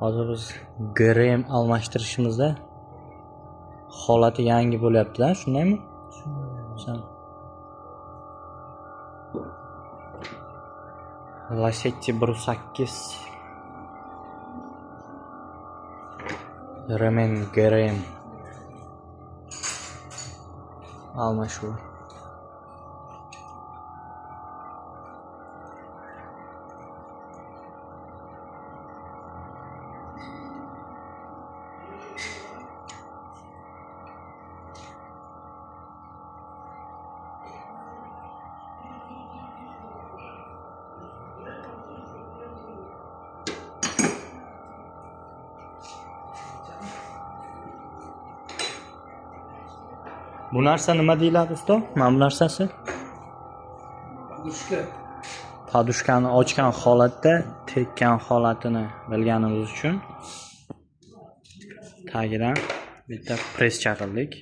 Hozir biz GRM almashtirishimizda holati yangi bo'lyapti-da, shundaymi? Lacetti 1.8 Remen GRM almashuv. Bu narsa nima deyiladi usta? Mana bu narsasi? Podushkani ochgan holatda tekkan holatini bilganimiz uchun tagidan bitta press chaqirdik.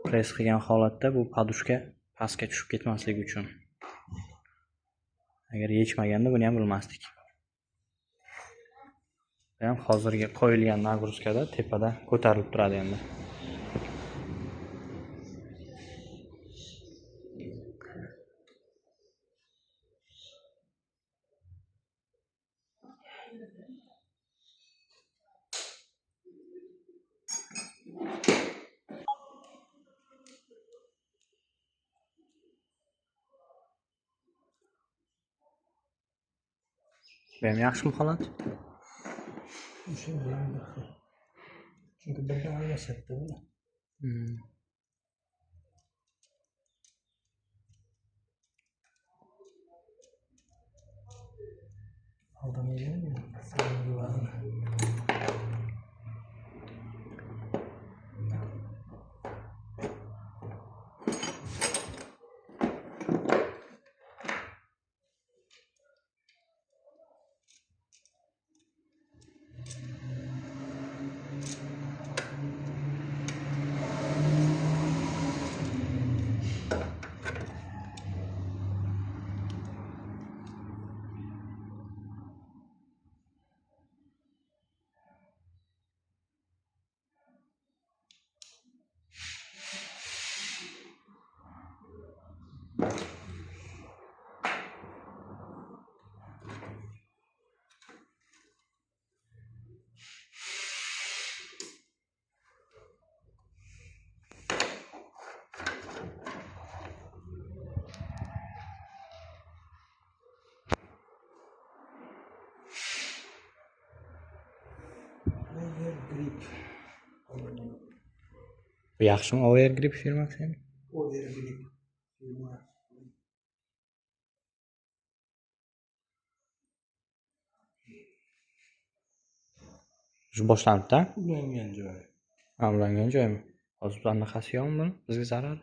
Press qilgan holatda bu podushka pastga tushib ketmasligi uchun. Agar yechmaganda buni ham bilmasdik. Ham hozirgi qo'yilgan nagruzkada tepada ko'tarilib turadi endi. Bu ham yaxshimi holat? O'sha bilan bir xil. Chunki birdan almashadi buni. Aldamaydimi? Bu yaxshimi Over Grip firmasi? Over Grip firma. Shu boshlanibdi-da? Ulangan joyi. Ulangan joymi? Hozir anaqasi yo'qmi buni? Bizga zarar.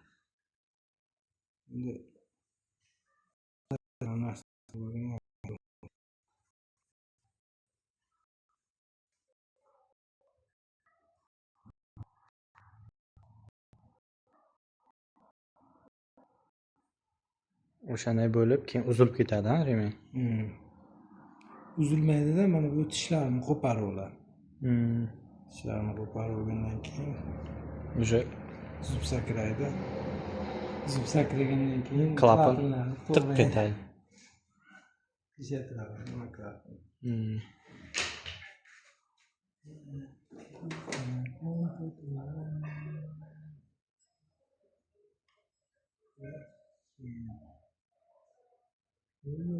Endi O'shanday bo'lib, keyin uzilib ketadi-ha, remen. uzilmaydi-da, mana bu tishlarini qo'parib oladi. Tishlarini qo'parib olgandan keyin O'sha zub sakraydi. Zub sakragandan keyin klapan tiq ketadi. Ishatiladi, nima klapan.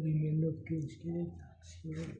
Remendab kelish kerak, taqish kerak.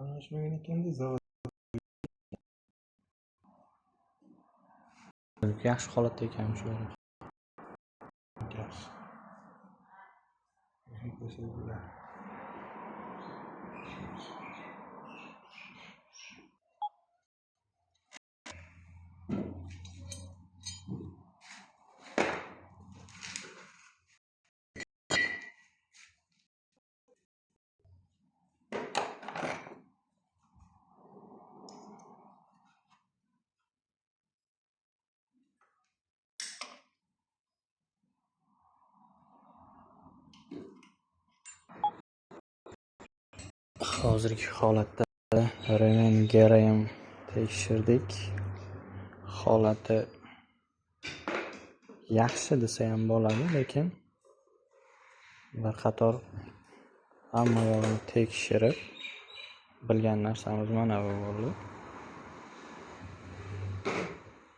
aralashmagan ekanda zavod Yaxshi holatda ekan shu. yaxshi. Ko'rsatuvlar. Hozirgi holatda Rengerayam tekshirdik. Holati yaxshi desa ham bo'ladi, lekin bir qator hamma yo'lni tekshirib bilgan narsamiz mana bu bo'ldi.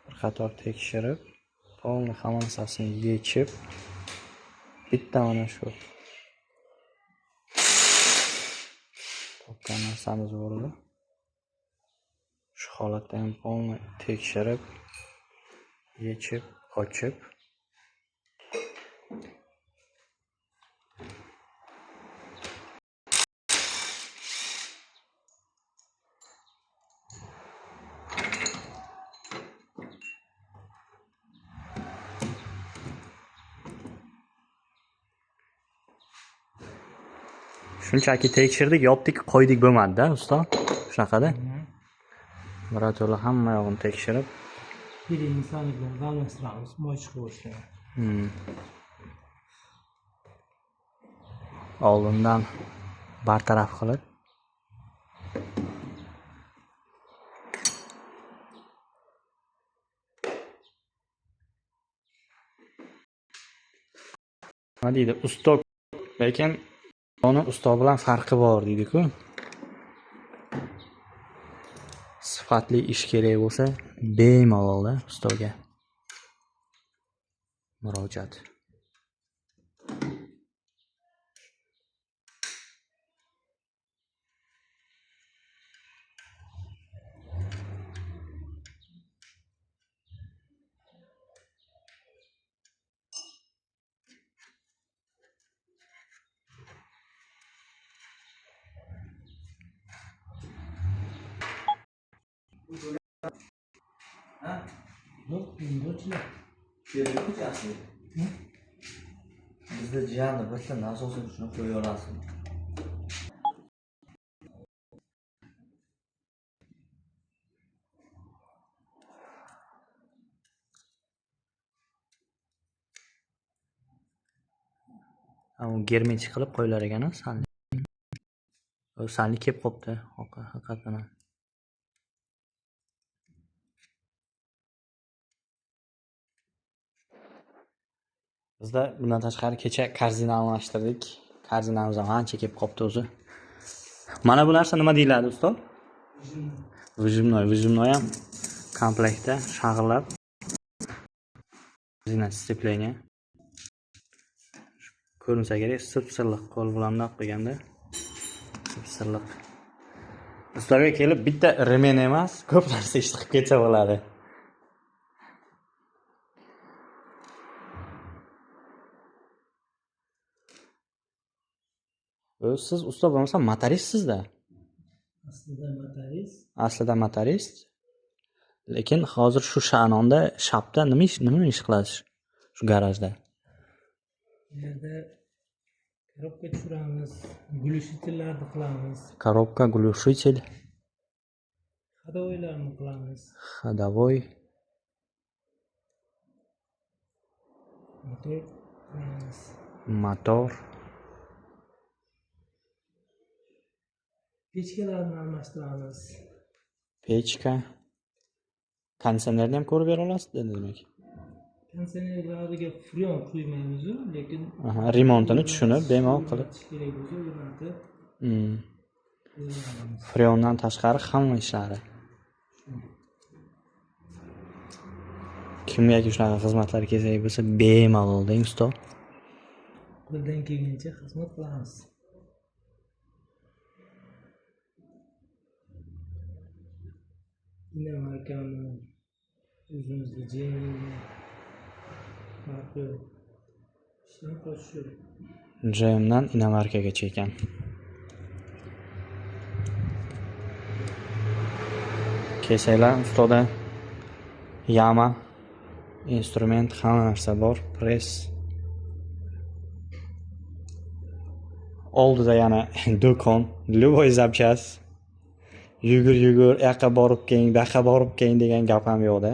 Bir qator tekshirib, polni hamma narsasini yechib, bitta mana shu topgan narsamiz bo'ldi. Shu holatda ham polni tekshirib, yechib, ochib shunchaki tekshirdik, yopdik, qo'ydik bo'lmadi-da, usta. Shunaqada. Birato'la hamma yog'ini tekshirib, Birinchi soni bilan almashtiramiz, moy chiqib o'tsin. oldindan bartaraf qilib nima deydi, ustoq, lekin uni ustoq bilan farqi bor deydi-ku. Sifatli ish kerak bo'lsa, bemalol ustoga murojaat. Bizda jiyanni bitta nasosini shuni qo'ya olasizmi? U germetik qilib qo'yilar ekan, sanli. O sanli kelib qopti, haqiqatan. Bizda bundan tashqari kecha korzinani almashtirdik. Korzinamiz ham ancha kelib qopti o'zi. Mana bu narsa nima deyiladi, usta? Vyjimnoy ham komplektda shag'illab. Korzina scepleniya. Ko'rinsa kerak, sirliq qo'l bilan bundoq qilganda sirliq. Ustoga kelib bitta remen emas, ko'p narsa ish qilib ketsa bo'ladi. Siz usta bo'lmasa motoristsizda. Aslida motorist. Lekin hozir shu Shanonda shapda nima ish qilasiz? Shu garajda. Yerda korobka tushiramiz, glушительlarni qilamiz. Korobka, glушитель. Ходовойlarni qilamiz. Ходовой. Motor qilamiz. Motor. Pechkalarni almashtiramiz. Pechka. Konditsionerni ham ko'rib bera olasiz, demak. Konditsionerlariga freon qo'ymaymiz, lekin remontini tushunib, bemalol qilib. kerak bo'lsa, ularni Freondan tashqari hamma ishlari. Kimgaki shunaqa xizmatlar kerak bo'lsa, bemalol deng usta. qo'ldan kelgancha xizmat qilamiz. Dinamarkami, o'zimizda JMmi, farqi yo'q. Shunaqa shu. JMdan Dinamarkagacha ekan. Kesanglar ustoda yama, instrument, hamma narsa bor, press. Oldida yana do'kon, любой zapchast. Yugur, u yoqqa borib keling, bu yoqqa borib keling degan gap ham yo'qda.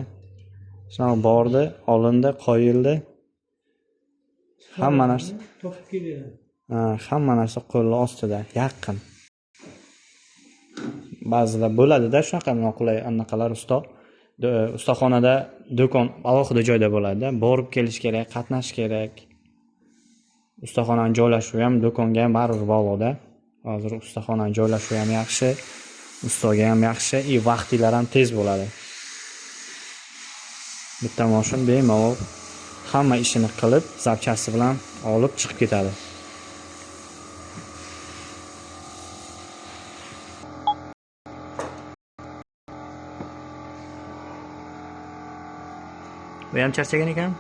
Shunaqa bordi, olindi, qo'yildi. Hamma narsa topib keladi. Hamma narsa qo'l ostida, yaqin. Ba'zida bo'ladi-da shunaqa noqulay anaqalar ustaxonada do'kon alohida joyda bo'ladi-da, borib kelish kerak, qatnash kerak. Ustaxonaning joylashuvi ham do'konga ham baribir bog'liqda. Hozir ustaxonaning joylashuvi ham yaxshi, ustoga ham yaxshi, vaqtlar ham tez bo'ladi. Bitta mashin bemalol hamma ishini qilib, zapchasti bilan olib chiqib ketadi. Bu ham charchagan ekan.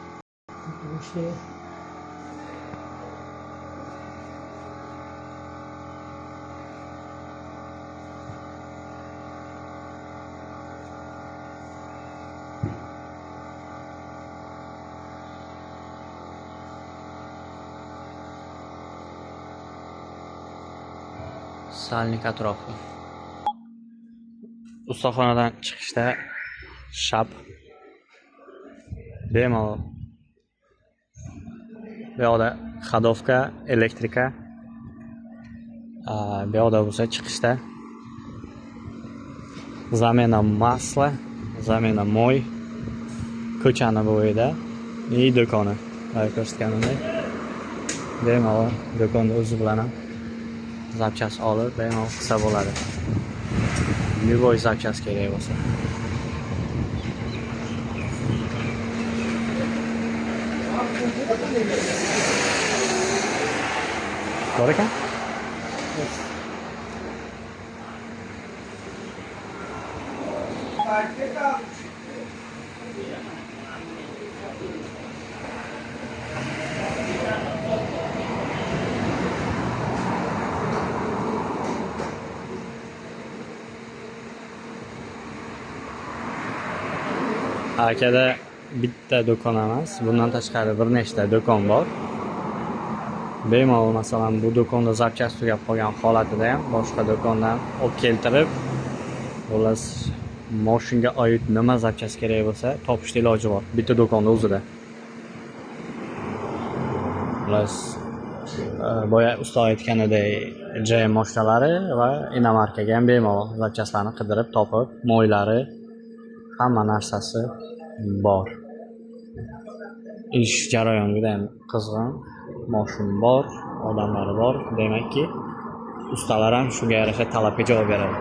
Salnik atrofi. Ustaxonadan chiqishda shap bemalol. Bu yoqda xadovka, elektrika. Bu yoqda bo'lsa chiqishda zamena masla, zamena moy, ko'chani bo'yida и do'koni. Ko'rsatganimdek. Bemalol do'konda o'zi bilan ham zapchast olib, bemalol qilsa bo'ladi. Любой zapchast kerak bo'lsa. Bor ekan? Akada bitta do'kon emas, bundan tashqari bir nechta do'kon bor. Bemalol masalan bu do'konda zapchast tugab qolgan holatida ham boshqa do'kondan olib keltirib, xullas mashinga oid nima zapchast kerak bo'lsa, topishga iloji bor bitta do'konda o'zida. Xullas boya usta aytganidek JM mashinalari va Dinamarkaga ham bemalol zapchastlarni qidirib topib, mo'ylari hamma narsasi bor. Ish jarayoni juda ham qizg'in. Mashin bor, odamlar bor. Demakki, ustalar ham shunga yarasha talabga javob beradi.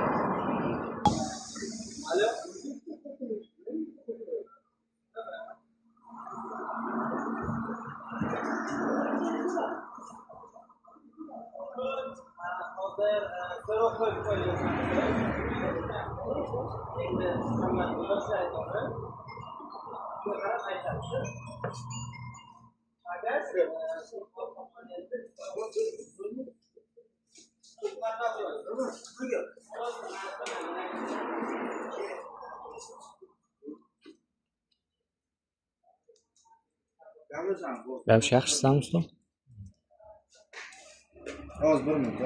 Yaxshi, yaxshisan usta? Hozir bir minut.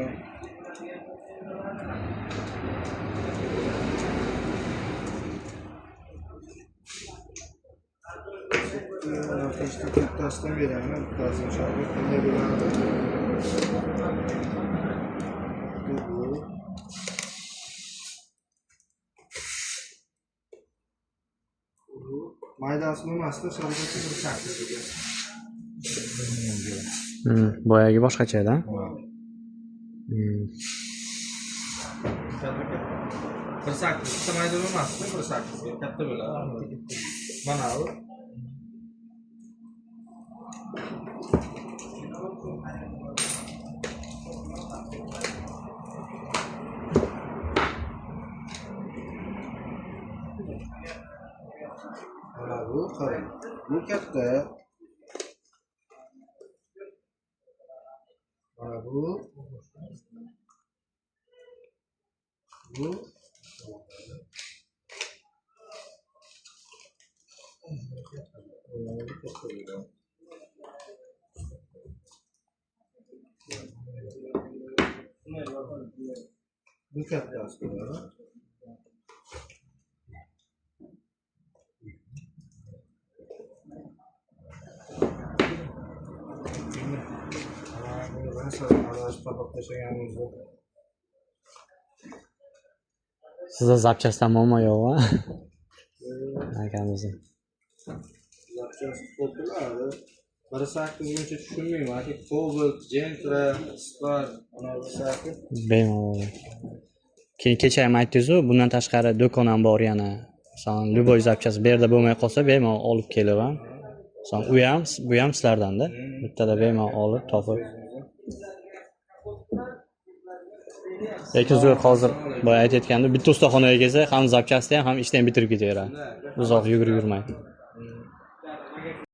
İşte bittasdan beraman, bittasdan şarkı qanday bo'ladi? Maydasi bo'lmasdi, sharbati bir shakliga. Boyagi boshqacha-da. Bir sakkiz mayda bo'lmasdi, bir sakkizga katta bo'ladi. Mana bu. Mana bu qarang. Bu katta. Mana bu. Bu. Bu kattasi bo'ladi. Sizda zapchastdan muammo yo'qmi? Akamizni. Bir sakkizinchi tushunmayman. Aka Cobalt, Gentra, Spark, ana bu sakkiz. Bemalol. Keyin kecha ham aytdingiz-ku, bundan tashqari do'kon ham bor yana. Masalan, любой zapchast bu yerda bo'lmay qolsa, bemalol olib kelib ham. Masalan, bu ham sizlardan-da. Bittada bemalol olib, topib. Lekin zo'r hozir boya aytayotganda bitta ustaxonaga kelsa, ham zapchastni ham ishdan bitirib ketaveradi. Uzoq yugurib yurmaydi.